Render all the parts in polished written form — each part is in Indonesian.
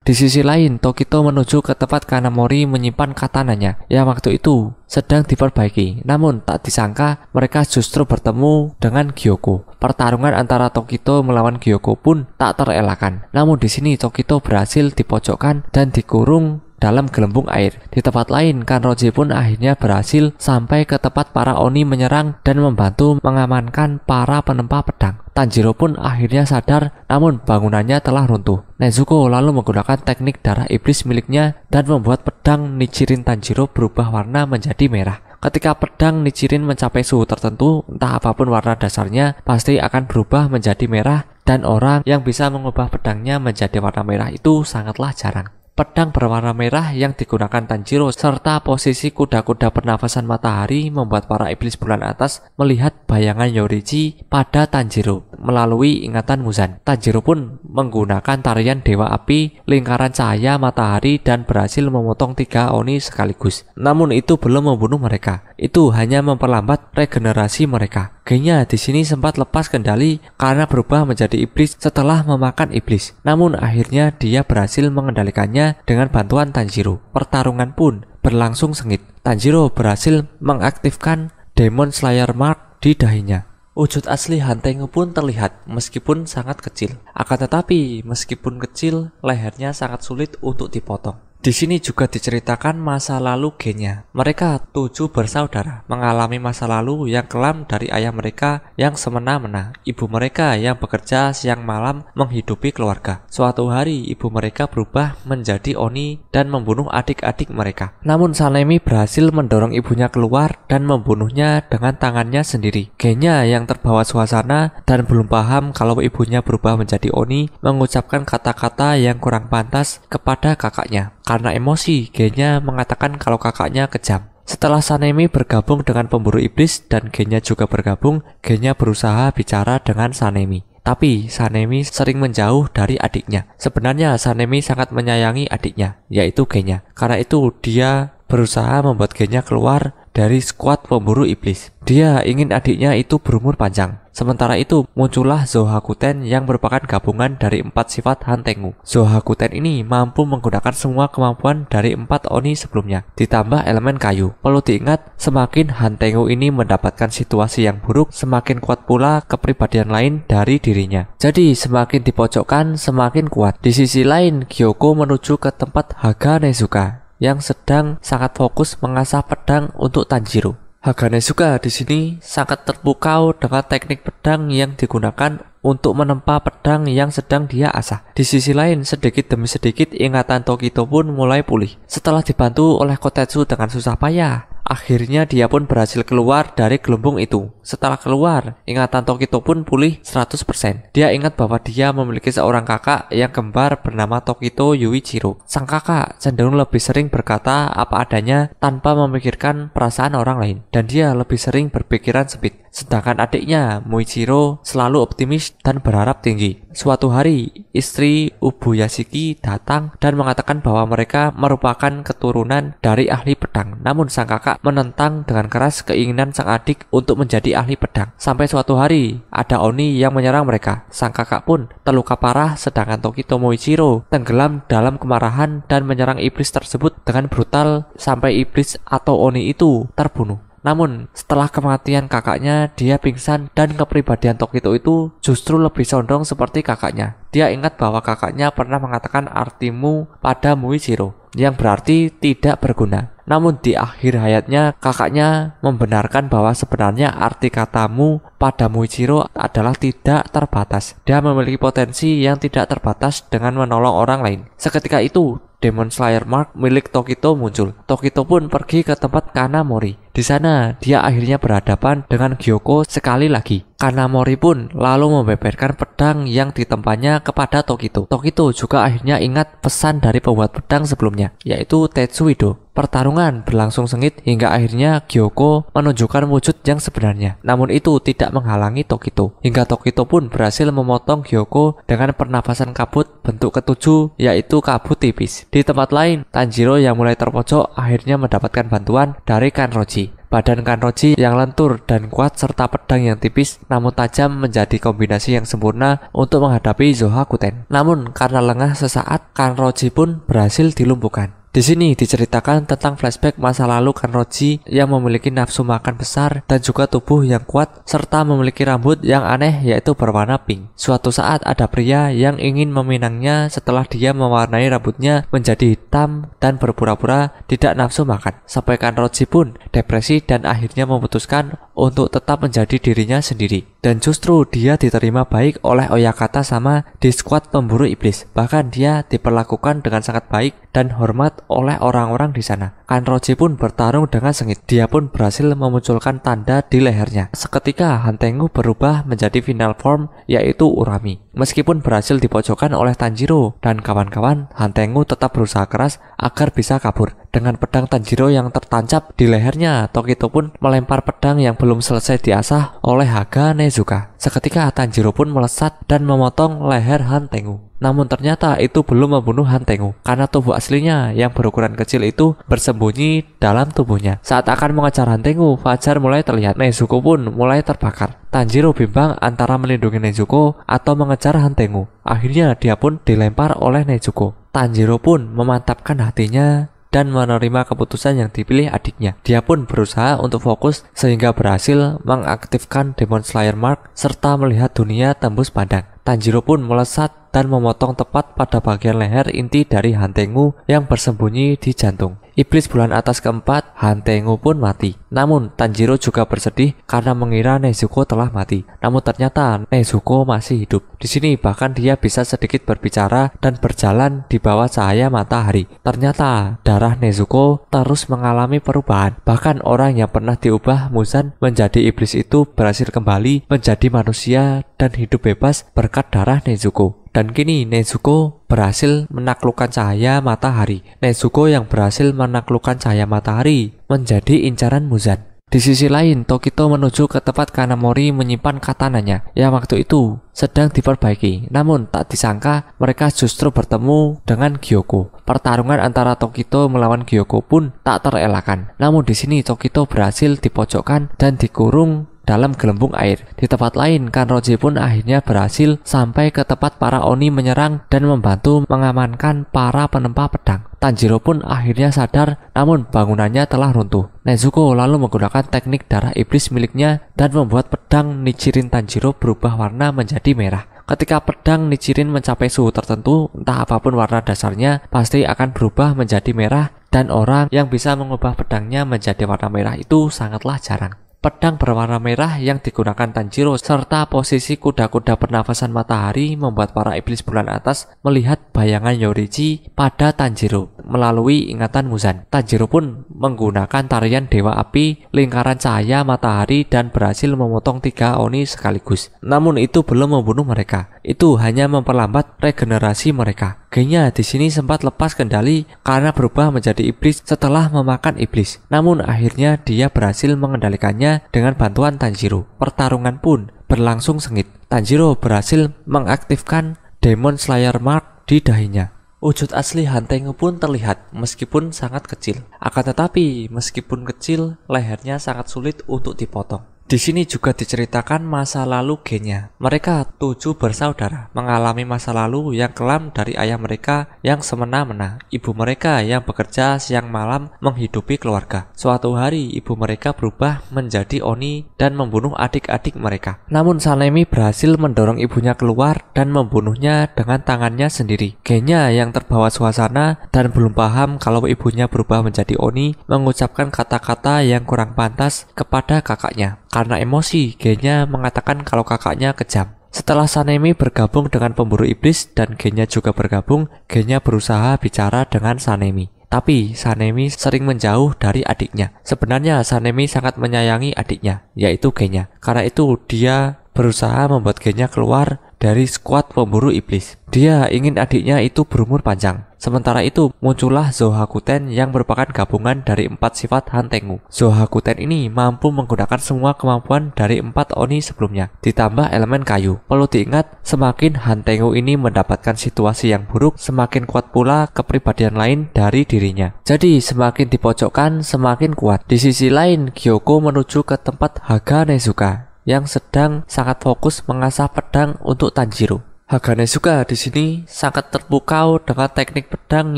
Di sisi lain, Tokito menuju ke tempat Kanamori menyimpan katananya yang waktu itu sedang diperbaiki. Namun tak disangka mereka justru bertemu dengan Gyoko. Pertarungan antara Tokito melawan Gyoko pun tak terelakkan. Namun di sini Tokito berhasil dipojokkan dan dikurung dalam gelembung air. Di tempat lain, Kanroji pun akhirnya berhasil sampai ke tempat para Oni menyerang dan membantu mengamankan para penempa pedang. Tanjiro pun akhirnya sadar, namun bangunannya telah runtuh. Nezuko lalu menggunakan teknik darah iblis miliknya dan membuat pedang Nichirin Tanjiro berubah warna menjadi merah. Ketika pedang Nichirin mencapai suhu tertentu, entah apapun warna dasarnya, pasti akan berubah menjadi merah, dan orang yang bisa mengubah pedangnya menjadi warna merah itu sangatlah jarang. Pedang berwarna merah yang digunakan Tanjiro serta posisi kuda-kuda pernafasan matahari membuat para iblis bulan atas melihat bayangan Yoriji pada Tanjiro melalui ingatan Muzan. Tanjiro pun menggunakan tarian Dewa Api, lingkaran cahaya matahari dan berhasil memotong 3 Oni sekaligus. Namun itu belum membunuh mereka. Itu hanya memperlambat regenerasi mereka. Genya di sini sempat lepas kendali karena berubah menjadi iblis setelah memakan iblis. Namun akhirnya dia berhasil mengendalikannya dengan bantuan Tanjiro. Pertarungan pun berlangsung sengit. Tanjiro berhasil mengaktifkan Demon Slayer Mark di dahinya. Wujud asli Hantengu pun terlihat meskipun sangat kecil. Akan tetapi meskipun kecil, lehernya sangat sulit untuk dipotong. Di sini juga diceritakan masa lalu Genya. Mereka 7 bersaudara mengalami masa lalu yang kelam dari ayah mereka yang semena-mena. Ibu mereka yang bekerja siang malam menghidupi keluarga. Suatu hari ibu mereka berubah menjadi Oni dan membunuh adik-adik mereka. Namun Sanemi berhasil mendorong ibunya keluar dan membunuhnya dengan tangannya sendiri. Genya yang terbawa suasana dan belum paham kalau ibunya berubah menjadi Oni mengucapkan kata-kata yang kurang pantas kepada kakaknya. Karena emosi, Genya mengatakan kalau kakaknya kejam. Setelah Sanemi bergabung dengan pemburu iblis dan Genya juga bergabung, Genya berusaha bicara dengan Sanemi. Tapi Sanemi sering menjauh dari adiknya. Sebenarnya Sanemi sangat menyayangi adiknya, yaitu Genya. Karena itu dia berusaha membuat Genya keluar dari skuad pemburu iblis. Dia ingin adiknya itu berumur panjang. Sementara itu muncullah Zohakuten yang merupakan gabungan dari 4 sifat Hantengu. Zohakuten ini mampu menggunakan semua kemampuan dari 4 Oni sebelumnya, ditambah elemen kayu. Perlu diingat, semakin Hantengu ini mendapatkan situasi yang buruk, semakin kuat pula kepribadian lain dari dirinya. Jadi semakin dipojokkan, semakin kuat. Di sisi lain, Gyoko menuju ke tempat Haga Nezuka yang sedang sangat fokus mengasah pedang untuk Tanjiro. Haga Nezuka di sini sangat terpukau dengan teknik pedang yang digunakan untuk menempa pedang yang sedang dia asah. Di sisi lain, sedikit demi sedikit ingatan Tokito pun mulai pulih. Setelah dibantu oleh Kotetsu dengan susah payah, akhirnya dia pun berhasil keluar dari gelembung itu. Setelah keluar, ingatan Tokito pun pulih 100%. Dia ingat bahwa dia memiliki seorang kakak yang kembar bernama Tokito Yuichiro. Sang kakak cenderung lebih sering berkata apa adanya tanpa memikirkan perasaan orang lain. Dan dia lebih sering berpikiran sempit. Sedangkan adiknya, Muichiro, selalu optimis dan berharap tinggi. Suatu hari, istri Ubuyashiki datang dan mengatakan bahwa mereka merupakan keturunan dari ahli pedang. Namun sang kakak menentang dengan keras keinginan sang adik untuk menjadi ahli pedang. Sampai suatu hari, ada Oni yang menyerang mereka. Sang kakak pun terluka parah, sedangkan Tokito Muichiro tenggelam dalam kemarahan dan menyerang iblis tersebut dengan brutal sampai iblis atau Oni itu terbunuh. Namun setelah kematian kakaknya, dia pingsan dan kepribadian Tokito itu justru lebih condong seperti kakaknya. Dia ingat bahwa kakaknya pernah mengatakan artimu pada Muichiro, yang berarti tidak berguna. Namun di akhir hayatnya, kakaknya membenarkan bahwa sebenarnya arti katamu pada Muichiro adalah tidak terbatas. Dia memiliki potensi yang tidak terbatas dengan menolong orang lain. Seketika itu, Demon Slayer Mark milik Tokito muncul. Tokito pun pergi ke tempat Kanamori. Di sana, dia akhirnya berhadapan dengan Gyoko sekali lagi. Kanamori pun lalu membeberkan pedang yang ditempanya kepada Tokito. Tokito juga akhirnya ingat pesan dari pembuat pedang sebelumnya, yaitu Tetsuido. Pertarungan berlangsung sengit hingga akhirnya Gyoko menunjukkan wujud yang sebenarnya. Namun itu tidak menghalangi Tokito. Hingga Tokito pun berhasil memotong Gyoko dengan pernafasan kabut bentuk ketujuh, yaitu kabut tipis. Di tempat lain, Tanjiro yang mulai terpojok akhirnya mendapatkan bantuan dari Kanroji. mati. Badan Kanroji yang lentur dan kuat serta pedang yang tipis namun tajam menjadi kombinasi yang sempurna untuk menghadapi Zohakuten. Namun karena lengah sesaat, Kanroji pun berhasil dilumpuhkan. Di sini diceritakan tentang flashback masa lalu Kanroji yang memiliki nafsu makan besar dan juga tubuh yang kuat serta memiliki rambut yang aneh yaitu berwarna pink. Suatu saat ada pria yang ingin meminangnya setelah dia mewarnai rambutnya menjadi hitam dan berpura-pura tidak nafsu makan. Sampai Kanroji pun depresi dan akhirnya memutuskan untuk tetap menjadi dirinya sendiri. Dan justru dia diterima baik oleh Oyakata sama di skuad pemburu iblis. Bahkan dia diperlakukan dengan sangat baik dan hormat oleh orang-orang di sana. Kanroji pun bertarung dengan sengit. Dia pun berhasil memunculkan tanda di lehernya. Seketika Hantengu berubah menjadi final form yaitu Urami. Meskipun berhasil dipojokkan oleh Tanjiro dan kawan-kawan, Hantengu tetap berusaha keras agar bisa kabur. Dengan pedang Tanjiro yang tertancap di lehernya, Tokito pun melempar pedang yang belum selesai diasah oleh Haga Nezuka. Seketika Tanjiro pun melesat dan memotong leher Hantengu. Namun ternyata itu belum membunuh Hantengu karena tubuh aslinya yang berukuran kecil itu bersembunyi dalam tubuhnya. Saat akan mengejar Hantengu, fajar mulai terlihat. Nezuko pun mulai terbakar. Tanjiro bimbang antara melindungi Nezuko atau mengejar Hantengu. Akhirnya dia pun dilempar oleh Nezuko. Tanjiro pun memantapkan hatinya dan menerima keputusan yang dipilih adiknya. Dia pun berusaha untuk fokus sehingga berhasil mengaktifkan Demon Slayer Mark serta melihat dunia tembus pandang. Tanjiro pun melesat dan memotong tepat pada bagian leher inti dari Hantengu yang bersembunyi di jantung. Iblis bulan atas keempat, Hantengu pun mati. Namun Tanjiro juga bersedih karena mengira Nezuko telah mati. Namun ternyata Nezuko masih hidup. Di sini bahkan dia bisa sedikit berbicara dan berjalan di bawah cahaya matahari. Ternyata darah Nezuko terus mengalami perubahan. Bahkan orang yang pernah diubah Muzan menjadi iblis itu berhasil kembali menjadi manusia dan hidup bebas berkat darah Nezuko. Dan kini Nezuko berhasil menaklukkan cahaya matahari. Nezuko yang berhasil menaklukkan cahaya matahari menjadi incaran Muzan. Di sisi lain, Tokito menuju ke tempat Kanamori menyimpan katananya yang waktu itu sedang diperbaiki. Namun tak disangka mereka justru bertemu dengan Gyoko. Pertarungan antara Tokito melawan Gyoko pun tak terelakkan. Namun di sini Tokito berhasil dipojokkan dan dikurung dalam gelembung air. Di tempat lain, Kanroji pun akhirnya berhasil sampai ke tempat para Oni menyerang dan membantu mengamankan para penempa pedang. Tanjiro pun akhirnya sadar, namun bangunannya telah runtuh. Nezuko lalu menggunakan teknik darah iblis miliknya dan membuat pedang Nichirin Tanjiro berubah warna menjadi merah. Ketika pedang Nichirin mencapai suhu tertentu, entah apapun warna dasarnya, pasti akan berubah menjadi merah dan orang yang bisa mengubah pedangnya menjadi warna merah itu sangatlah jarang. Pedang berwarna merah yang digunakan Tanjiro serta posisi kuda-kuda pernafasan matahari membuat para iblis bulan atas melihat bayangan Yorichi pada Tanjiro melalui ingatan Muzan. Tanjiro pun menggunakan tarian Dewa Api, lingkaran cahaya matahari dan berhasil memotong 3 Oni sekaligus. Namun itu belum membunuh mereka. Itu hanya memperlambat regenerasi mereka. Genya di sini sempat lepas kendali karena berubah menjadi iblis setelah memakan iblis. Namun akhirnya dia berhasil mengendalikannya dengan bantuan Tanjiro. Pertarungan pun berlangsung sengit. Tanjiro berhasil mengaktifkan Demon Slayer Mark di dahinya. Wujud asli Hantengu pun terlihat meskipun sangat kecil. Akan tetapi meskipun kecil, lehernya sangat sulit untuk dipotong. Di sini juga diceritakan masa lalu Genya. Mereka 7 bersaudara mengalami masa lalu yang kelam dari ayah mereka yang semena-mena. Ibu mereka yang bekerja siang malam menghidupi keluarga. Suatu hari ibu mereka berubah menjadi Oni dan membunuh adik-adik mereka. Namun Sanemi berhasil mendorong ibunya keluar dan membunuhnya dengan tangannya sendiri. Genya yang terbawa suasana dan belum paham kalau ibunya berubah menjadi Oni mengucapkan kata-kata yang kurang pantas kepada kakaknya. Karena emosi, Genya mengatakan kalau kakaknya kejam. Setelah Sanemi bergabung dengan pemburu iblis dan Genya juga bergabung, Genya berusaha bicara dengan Sanemi. Tapi Sanemi sering menjauh dari adiknya. Sebenarnya Sanemi sangat menyayangi adiknya, yaitu Genya. Karena itu dia berusaha membuat Genya keluar dari skuad pemburu iblis. Dia ingin adiknya itu berumur panjang. Sementara itu muncullah Zohakuten yang merupakan gabungan dari 4 sifat Hantengu. Zohakuten ini mampu menggunakan semua kemampuan dari 4 Oni sebelumnya, ditambah elemen kayu. Perlu diingat, semakin Hantengu ini mendapatkan situasi yang buruk, semakin kuat pula kepribadian lain dari dirinya. Jadi semakin dipojokkan, semakin kuat. Di sisi lain, Gyoko menuju ke tempat Haga Nezuka yang sedang sangat fokus mengasah pedang untuk Tanjiro. Haga Nezuka di sini sangat terpukau dengan teknik pedang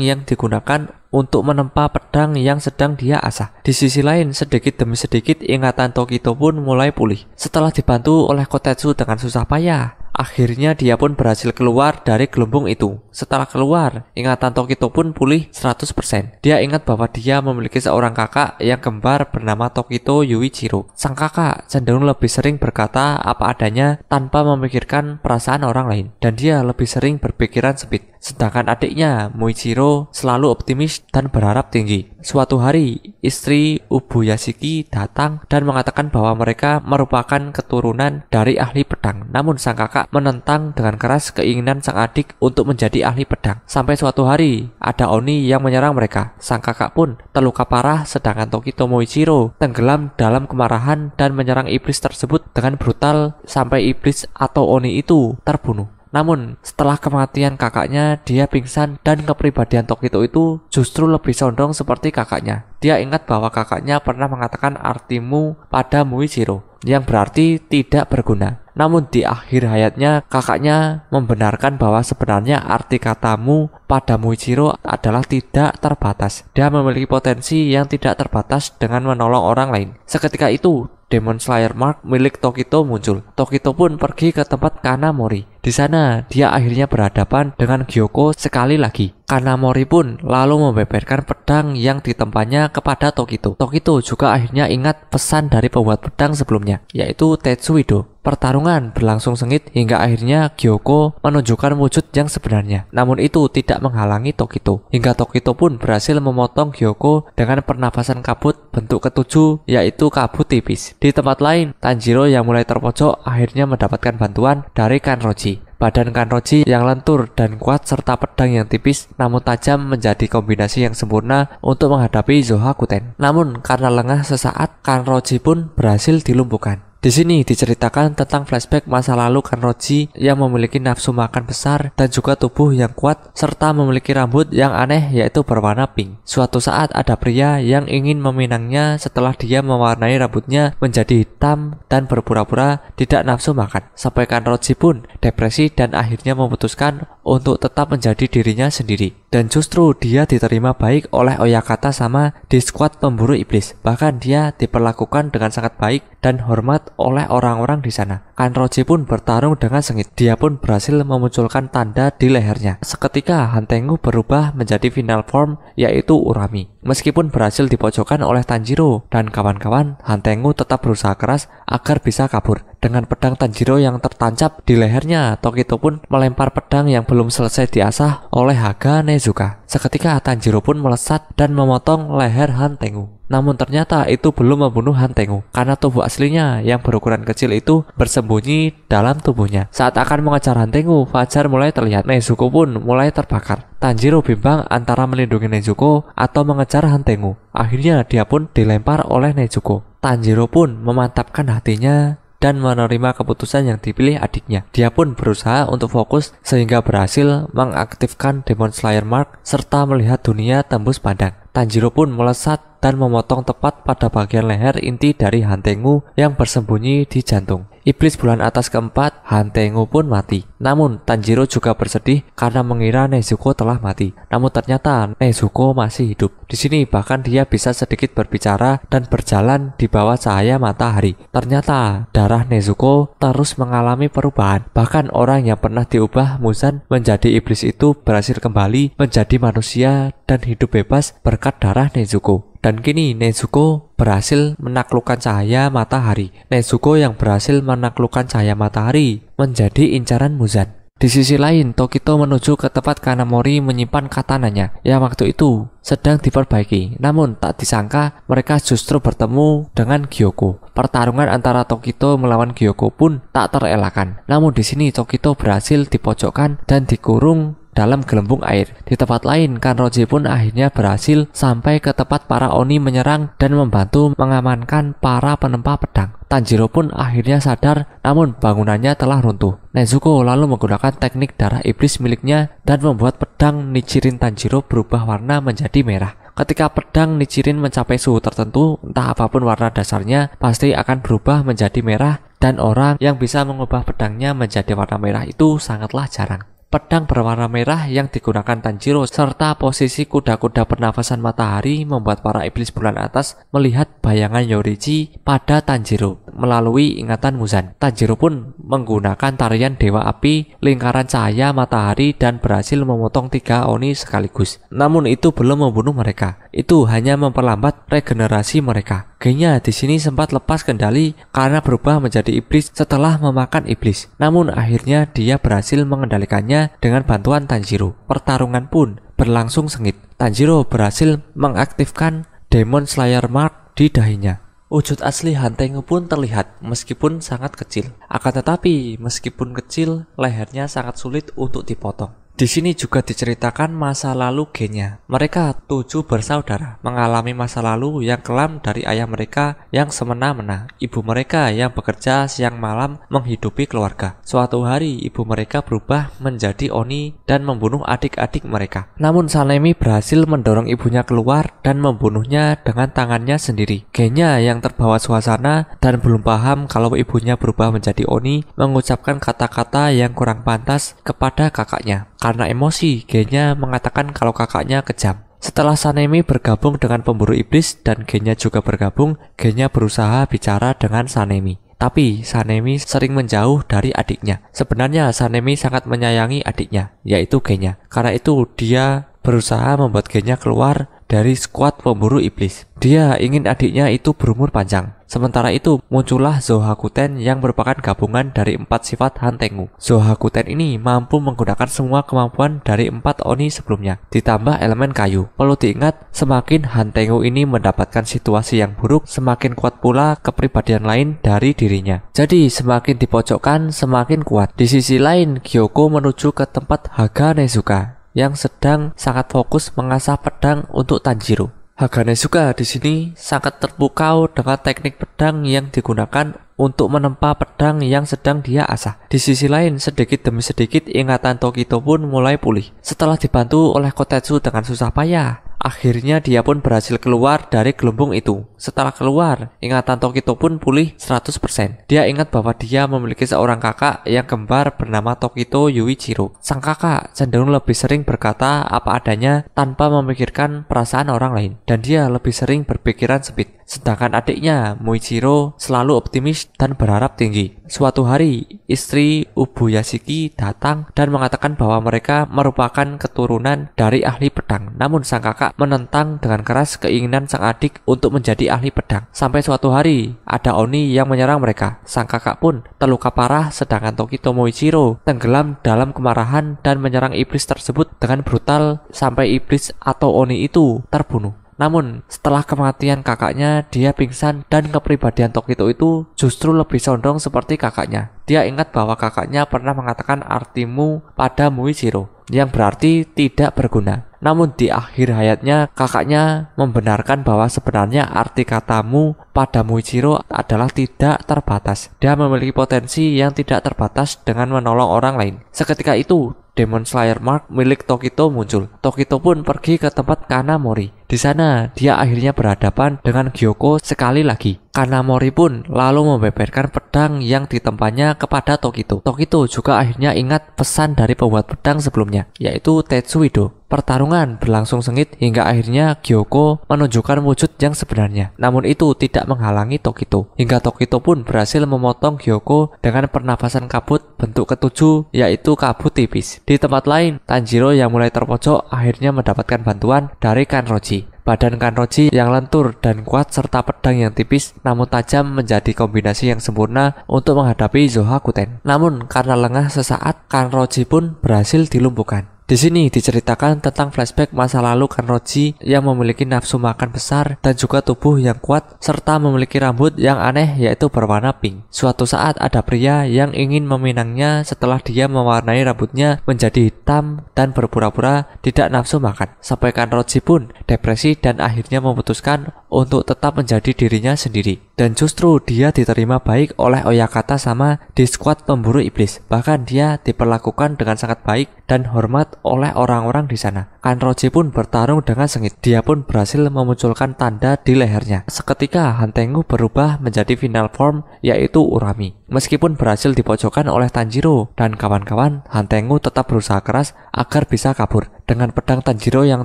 yang digunakan untuk menempa pedang yang sedang dia asah. Di sisi lain, sedikit demi sedikit ingatan Tokito pun mulai pulih. Setelah dibantu oleh Kotetsu dengan susah payah, akhirnya dia pun berhasil keluar dari gelembung itu. Setelah keluar, ingatan Tokito pun pulih 100%. Dia ingat bahwa dia memiliki seorang kakak yang kembar bernama Tokito Yuichiro. Sang kakak cenderung lebih sering berkata apa adanya tanpa memikirkan perasaan orang lain, dan dia lebih sering berpikiran sempit. Sedangkan adiknya, Muichiro, selalu optimis dan berharap tinggi. Suatu hari, istri Ubuyashiki datang dan mengatakan bahwa mereka merupakan keturunan dari ahli pedang. Namun sang kakak menentang dengan keras keinginan sang adik untuk menjadi ahli pedang. Sampai suatu hari, ada Oni yang menyerang mereka. Sang kakak pun terluka parah, sedangkan Tokito Muichiro tenggelam dalam kemarahan dan menyerang iblis tersebut dengan brutal sampai iblis atau Oni itu terbunuh. Namun, setelah kematian kakaknya, dia pingsan dan kepribadian Tokito itu justru lebih condong seperti kakaknya. Dia ingat bahwa kakaknya pernah mengatakan artimu pada Muichiro, yang berarti tidak berguna. Namun di akhir hayatnya, kakaknya membenarkan bahwa sebenarnya arti katamu pada Muichiro adalah tidak terbatas. Dia memiliki potensi yang tidak terbatas dengan menolong orang lain. Seketika itu, Demon Slayer Mark milik Tokito muncul. Tokito pun pergi ke tempat Kanamori. Di sana, dia akhirnya berhadapan dengan Gyoko sekali lagi. Kanamori pun lalu membeberkan pedang yang ditempanya kepada Tokito. Tokito juga akhirnya ingat pesan dari pembuat pedang sebelumnya, yaitu Tetsuido. Pertarungan berlangsung sengit hingga akhirnya Gyoko menunjukkan wujud yang sebenarnya. Namun itu tidak menghalangi Tokito. Hingga Tokito pun berhasil memotong Gyoko dengan pernafasan kabut bentuk ketujuh, yaitu kabut tipis. Di tempat lain, Tanjiro yang mulai terpojok akhirnya mendapatkan bantuan dari Kanroji. Badan Kanroji yang lentur dan kuat serta pedang yang tipis namun tajam menjadi kombinasi yang sempurna untuk menghadapi Zohakuten. Namun karena lengah sesaat, Kanroji pun berhasil dilumpuhkan. Di sini diceritakan tentang flashback masa lalu Kanroji yang memiliki nafsu makan besar dan juga tubuh yang kuat serta memiliki rambut yang aneh yaitu berwarna pink. Suatu saat ada pria yang ingin meminangnya setelah dia mewarnai rambutnya menjadi hitam dan berpura-pura tidak nafsu makan. Sampai Kanroji pun depresi dan akhirnya memutuskan untuk tetap menjadi dirinya sendiri. Dan justru dia diterima baik oleh Oyakata sama di skuad pemburu iblis. Bahkan dia diperlakukan dengan sangat baik dan hormat oleh orang-orang di sana. Kanroji pun bertarung dengan sengit. Dia pun berhasil memunculkan tanda di lehernya. Seketika Hantengu berubah menjadi final form yaitu Urami. Meskipun berhasil dipojokkan oleh Tanjiro dan kawan-kawan, Hantengu tetap berusaha keras agar bisa kabur. Dengan pedang Tanjiro yang tertancap di lehernya, Tokito pun melempar pedang yang belum selesai diasah oleh Haga Nezuka. Seketika Tanjiro pun melesat dan memotong leher Hantengu. Namun ternyata itu belum membunuh Hantengu, karena tubuh aslinya yang berukuran kecil itu bersembunyi dalam tubuhnya. Saat akan mengejar Hantengu, fajar mulai terlihat. Nezuko pun mulai terbakar. Tanjiro bimbang antara melindungi Nezuko atau mengejar Hantengu. Akhirnya dia pun dilempar oleh Nezuko. Tanjiro pun memantapkan hatinya dan menerima keputusan yang dipilih adiknya. Dia pun berusaha untuk fokus sehingga berhasil mengaktifkan Demon Slayer Mark serta melihat dunia tembus pandang. Tanjiro pun melesat dan memotong tepat pada bagian leher inti dari Hantengu yang bersembunyi di jantung. Iblis bulan atas keempat, Hantengu pun mati. Namun Tanjiro juga bersedih karena mengira Nezuko telah mati. Namun ternyata Nezuko masih hidup. Di sini bahkan dia bisa sedikit berbicara dan berjalan di bawah cahaya matahari. Ternyata darah Nezuko terus mengalami perubahan. Bahkan orang yang pernah diubah Muzan menjadi iblis itu berhasil kembali menjadi manusia dan hidup bebas berkat darah Nezuko. Dan kini Nezuko berhasil menaklukkan cahaya matahari. Nezuko yang berhasil menaklukkan cahaya matahari menjadi incaran Muzan. Di sisi lain, Tokito menuju ke tempat Kanamori menyimpan katananya yang waktu itu sedang diperbaiki. Namun tak disangka mereka justru bertemu dengan Gyoko. Pertarungan antara Tokito melawan Gyoko pun tak terelakkan. Namun di sini Tokito berhasil dipojokkan dan dikurung dalam gelembung air. Di tempat lain, Kanroji pun akhirnya berhasil sampai ke tempat para Oni menyerang dan membantu mengamankan para penempa pedang. Tanjiro pun akhirnya sadar, namun bangunannya telah runtuh. Nezuko lalu menggunakan teknik darah iblis miliknya dan membuat pedang Nichirin Tanjiro berubah warna menjadi merah. Ketika pedang Nichirin mencapai suhu tertentu, entah apapun warna dasarnya, pasti akan berubah menjadi merah, dan orang yang bisa mengubah pedangnya menjadi warna merah itu sangatlah jarang. Pedang berwarna merah yang digunakan Tanjiro serta posisi kuda-kuda pernafasan matahari membuat para iblis bulan atas melihat bayangan Yorichi pada Tanjiro melalui ingatan Muzan. Tanjiro pun menggunakan tarian Dewa Api, lingkaran cahaya matahari dan berhasil memotong 3 Oni sekaligus. Namun itu belum membunuh mereka. Itu hanya memperlambat regenerasi mereka. Genya di sini sempat lepas kendali karena berubah menjadi iblis setelah memakan iblis. Namun akhirnya dia berhasil mengendalikannya dengan bantuan Tanjiro. Pertarungan pun berlangsung sengit. Tanjiro berhasil mengaktifkan Demon Slayer Mark di dahinya. Wujud asli Hantengu pun terlihat meskipun sangat kecil. Akan tetapi meskipun kecil, lehernya sangat sulit untuk dipotong. Di sini juga diceritakan masa lalu Genya. Mereka 7 bersaudara mengalami masa lalu yang kelam dari ayah mereka yang semena-mena. Ibu mereka yang bekerja siang malam menghidupi keluarga. Suatu hari ibu mereka berubah menjadi Oni dan membunuh adik-adik mereka. Namun Sanemi berhasil mendorong ibunya keluar dan membunuhnya dengan tangannya sendiri. Genya yang terbawa suasana dan belum paham kalau ibunya berubah menjadi Oni mengucapkan kata-kata yang kurang pantas kepada kakaknya. Karena emosi, Genya mengatakan kalau kakaknya kejam. Setelah Sanemi bergabung dengan pemburu iblis dan Genya juga bergabung, Genya berusaha bicara dengan Sanemi. Tapi Sanemi sering menjauh dari adiknya. Sebenarnya Sanemi sangat menyayangi adiknya, yaitu Genya. Karena itu dia berusaha membuat Genya keluar dari skuad pemburu iblis. Dia ingin adiknya itu berumur panjang. Sementara itu muncullah Zohakuten yang merupakan gabungan dari 4 sifat Hantengu. Zohakuten ini mampu menggunakan semua kemampuan dari 4 Oni sebelumnya, ditambah elemen kayu. Perlu diingat, semakin Hantengu ini mendapatkan situasi yang buruk, semakin kuat pula kepribadian lain dari dirinya. Jadi semakin dipojokkan, semakin kuat. Di sisi lain, Gyoko menuju ke tempat Haga Nezuka yang sedang sangat fokus mengasah pedang untuk Tanjiro. Haga Nezuka di sini sangat terpukau dengan teknik pedang yang digunakan untuk menempa pedang yang sedang dia asah. Di sisi lain, sedikit demi sedikit ingatan Tokito pun mulai pulih. Setelah dibantu oleh Kotetsu dengan susah payah, akhirnya dia pun berhasil keluar dari gelembung itu. Setelah keluar, ingatan Tokito pun pulih 100%. Dia ingat bahwa dia memiliki seorang kakak yang kembar bernama Tokito Yuichiro. Sang kakak cenderung lebih sering berkata apa adanya tanpa memikirkan perasaan orang lain. Dan dia lebih sering berpikiran sempit. Sedangkan adiknya, Muichiro, selalu optimis dan berharap tinggi. Suatu hari, istri Ubuyashiki datang dan mengatakan bahwa mereka merupakan keturunan dari ahli pedang. Namun sang kakak menentang dengan keras keinginan sang adik untuk menjadi ahli pedang. Sampai suatu hari, ada Oni yang menyerang mereka. Sang kakak pun terluka parah, sedangkan Tokito Muichiro tenggelam dalam kemarahan dan menyerang iblis tersebut dengan brutal sampai iblis atau Oni itu terbunuh. Namun setelah kematian kakaknya, dia pingsan dan kepribadian Tokito itu justru lebih condong seperti kakaknya. Dia ingat bahwa kakaknya pernah mengatakan artimu pada Muichiro, yang berarti tidak berguna. Namun di akhir hayatnya, kakaknya membenarkan bahwa sebenarnya arti katamu pada Muichiro adalah tidak terbatas. Dia memiliki potensi yang tidak terbatas dengan menolong orang lain. Seketika itu, Demon Slayer Mark milik Tokito muncul. Tokito pun pergi ke tempat Kanamori. Di sana, dia akhirnya berhadapan dengan Gyoko sekali lagi. Kanamori pun lalu membeberkan pedang yang ditempanya kepada Tokito. Tokito juga akhirnya ingat pesan dari pembuat pedang sebelumnya, yaitu Tetsuido. Pertarungan berlangsung sengit hingga akhirnya Gyoko menunjukkan wujud yang sebenarnya. Namun itu tidak menghalangi Tokito. Hingga Tokito pun berhasil memotong Gyoko dengan pernafasan kabut bentuk ketujuh, yaitu kabut tipis. Di tempat lain, Tanjiro yang mulai terpojok akhirnya mendapatkan bantuan dari Kanroji. Badan Kanroji yang lentur dan kuat serta pedang yang tipis namun tajam menjadi kombinasi yang sempurna untuk menghadapi Zohakuten. Namun karena lengah sesaat, Kanroji pun berhasil dilumpuhkan. Di sini diceritakan tentang flashback masa lalu Kanroji yang memiliki nafsu makan besar dan juga tubuh yang kuat serta memiliki rambut yang aneh yaitu berwarna pink. Suatu saat ada pria yang ingin meminangnya setelah dia mewarnai rambutnya menjadi hitam dan berpura-pura tidak nafsu makan. Sampai Kanroji pun depresi dan akhirnya memutuskan untuk tetap menjadi dirinya sendiri. Dan justru dia diterima baik oleh Oyakata sama di skuad pemburu iblis. Bahkan dia diperlakukan dengan sangat baik dan hormat oleh orang-orang di sana. Kanroji pun bertarung dengan sengit. Dia pun berhasil memunculkan tanda di lehernya. Seketika Hantengu berubah menjadi final form yaitu Urami. Meskipun berhasil dipojokkan oleh Tanjiro dan kawan-kawan, Hantengu tetap berusaha keras agar bisa kabur. Dengan pedang Tanjiro yang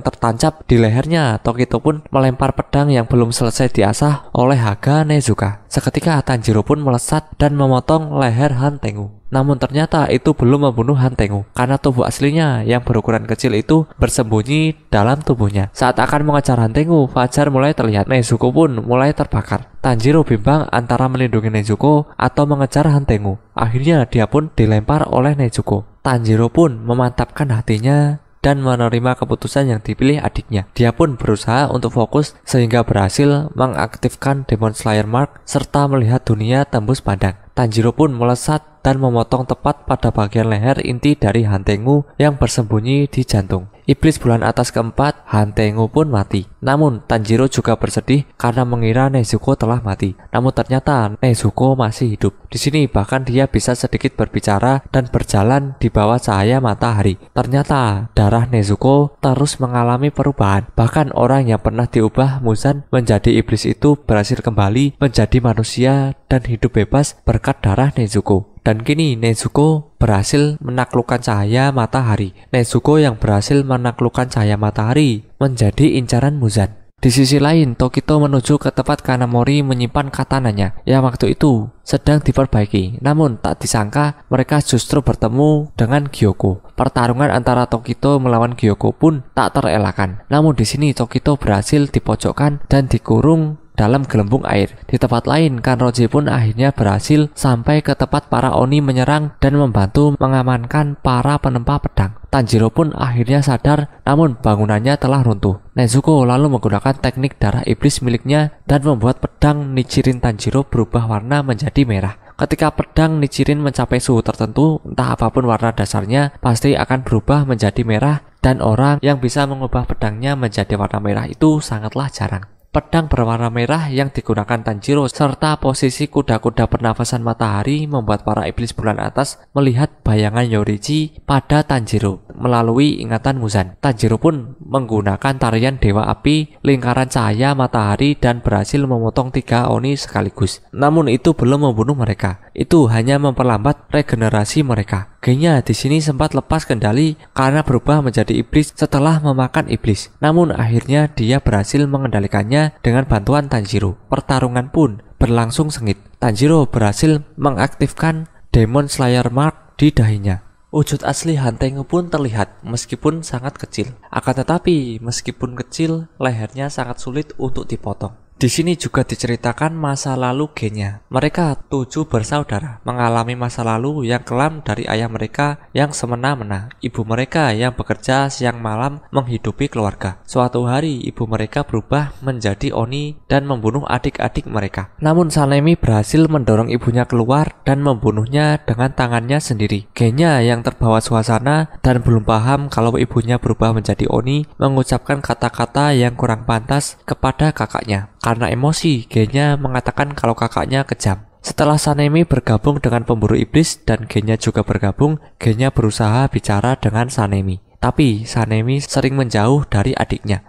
tertancap di lehernya, Tokito pun melempar pedang yang belum selesai diasah oleh Haga Nezuka. Seketika Tanjiro pun melesat dan memotong leher Hantengu. Namun ternyata itu belum membunuh Hantengu karena tubuh aslinya yang berukuran kecil itu bersembunyi dalam tubuhnya. Saat akan mengejar Hantengu, fajar mulai terlihat. Nezuko pun mulai terbakar. Tanjiro bimbang antara melindungi Nezuko atau mengejar Hantengu. Akhirnya dia pun dilempar oleh Nezuko. Tanjiro pun memantapkan hatinya dan menerima keputusan yang dipilih adiknya. Dia pun berusaha untuk fokus sehingga berhasil mengaktifkan Demon Slayer Mark serta melihat dunia tembus pandang. Tanjiro pun melesat dan memotong tepat pada bagian leher inti dari Hantengu yang bersembunyi di jantung. Iblis bulan atas keempat, Hantengu pun mati. Namun Tanjiro juga bersedih karena mengira Nezuko telah mati. Namun ternyata Nezuko masih hidup. Di sini bahkan dia bisa sedikit berbicara dan berjalan di bawah cahaya matahari. Ternyata darah Nezuko terus mengalami perubahan. Bahkan orang yang pernah diubah Muzan menjadi iblis itu berhasil kembali menjadi manusia dan hidup bebas berkat darah Nezuko. Dan kini Nezuko berhasil menaklukkan cahaya matahari. Nezuko yang berhasil menaklukkan cahaya matahari menjadi incaran Muzan. Di sisi lain, Tokito menuju ke tempat Kanamori menyimpan katananya yang waktu itu sedang diperbaiki. Namun tak disangka mereka justru bertemu dengan Gyoko. Pertarungan antara Tokito melawan Gyoko pun tak terelakkan. Namun di sini Tokito berhasil dipojokkan dan dikurung dalam gelembung air. Di tempat lain, Kanroji pun akhirnya berhasil sampai ke tempat para Oni menyerang dan membantu mengamankan para penempa pedang. Tanjiro pun akhirnya sadar, namun bangunannya telah runtuh. Nezuko lalu menggunakan teknik darah iblis miliknya dan membuat pedang Nichirin Tanjiro berubah warna menjadi merah. Ketika pedang Nichirin mencapai suhu tertentu, entah apapun warna dasarnya, pasti akan berubah menjadi merah dan orang yang bisa mengubah pedangnya menjadi warna merah itu sangatlah jarang. Pedang berwarna merah yang digunakan Tanjiro serta posisi kuda-kuda pernafasan matahari membuat para iblis bulan atas melihat bayangan Yorichi pada Tanjiro melalui ingatan Muzan. Tanjiro pun menggunakan tarian Dewa Api, lingkaran cahaya matahari dan berhasil memotong 3 Oni sekaligus. Namun itu belum membunuh mereka. Itu hanya memperlambat regenerasi mereka. Genya di sini sempat lepas kendali karena berubah menjadi iblis setelah memakan iblis. Namun akhirnya dia berhasil mengendalikannya dengan bantuan Tanjiro. Pertarungan pun berlangsung sengit. Tanjiro berhasil mengaktifkan Demon Slayer Mark di dahinya. Wujud asli Hantengu pun terlihat meskipun sangat kecil. Akan tetapi meskipun kecil, lehernya sangat sulit untuk dipotong. Di sini juga diceritakan masa lalu Genya. Mereka 7 bersaudara mengalami masa lalu yang kelam dari ayah mereka yang semena-mena. Ibu mereka yang bekerja siang malam menghidupi keluarga. Suatu hari ibu mereka berubah menjadi Oni dan membunuh adik-adik mereka. Namun Sanemi berhasil mendorong ibunya keluar dan membunuhnya dengan tangannya sendiri. Genya yang terbawa suasana dan belum paham kalau ibunya berubah menjadi Oni mengucapkan kata-kata yang kurang pantas kepada kakaknya. Karena emosi, Genya mengatakan kalau kakaknya kejam. Setelah Sanemi bergabung dengan pemburu iblis dan Genya juga bergabung, Genya berusaha bicara dengan Sanemi. Tapi Sanemi sering menjauh dari adiknya.